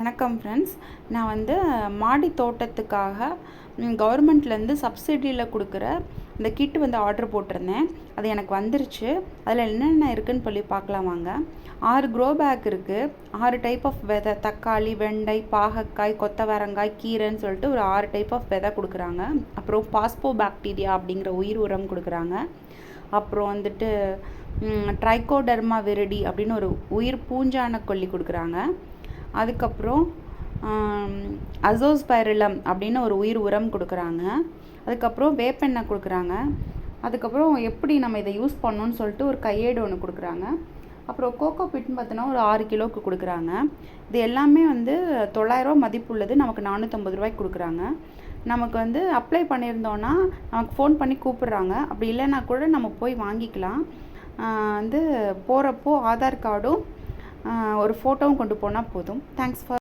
வணக்கம் ஃப்ரெண்ட்ஸ். நான் வந்து மாடி தோட்டத்துக்காக கவர்மெண்ட்லேருந்து சப்சிடியில் கொடுக்குற இந்த கிட்டு வந்து ஆர்டர் போட்டிருந்தேன். அது எனக்கு வந்துருச்சு. அதில் என்னென்ன இருக்குதுன்னு சொல்லி பார்க்கலாம் வாங்க. 6 க்ரோ பேக் இருக்குது. 6 டைப் ஆஃப் விதை, தக்காளி, வெண்டை, பாகக்காய், கொத்தவரங்காய், கீரைன்னு சொல்லிட்டு ஒரு 6 டைப் ஆஃப் விதை கொடுக்குறாங்க. அப்புறம் பாஸ்போ பாக்டீரியா அப்படிங்கிற உயிர் உரம் கொடுக்குறாங்க. அப்புறம் வந்துட்டு ட்ரைகோடர்மா விரிடி அப்படின்னு ஒரு உயிர் பூஞ்சான கொல்லி கொடுக்குறாங்க. அதுக்கப்புறம் அசோஸ்பைரிலம் அப்படின்னு ஒரு உயிர் உரம் கொடுக்குறாங்க. அதுக்கப்புறம் வேப்பெண்ணெய் கொடுக்குறாங்க. அதுக்கப்புறம் எப்படி நம்ம இதை யூஸ் பண்ணணும்னு சொல்லிட்டு ஒரு கையேடு ஒன்று கொடுக்குறாங்க. அப்புறம் கோகோ பிட்னு பார்த்தோன்னா ஒரு 6 கிலோவுக்கு கொடுக்குறாங்க. இது எல்லாமே வந்து 900 ரூபா மதிப்புள்ளது. நமக்கு 450 ரூபாய்க்கு கொடுக்குறாங்க. நமக்கு வந்து அப்ளை பண்ணியிருந்தோன்னா நமக்கு ஃபோன் பண்ணி கூப்பிட்றாங்க. அப்படி இல்லைன்னா கூட நம்ம போய் வாங்கிக்கலாம். வந்து போகிறப்போ ஆதார் கார்டும் ஒரு ஃபோட்டோவும் கொண்டு போனால் போதும். Thanks for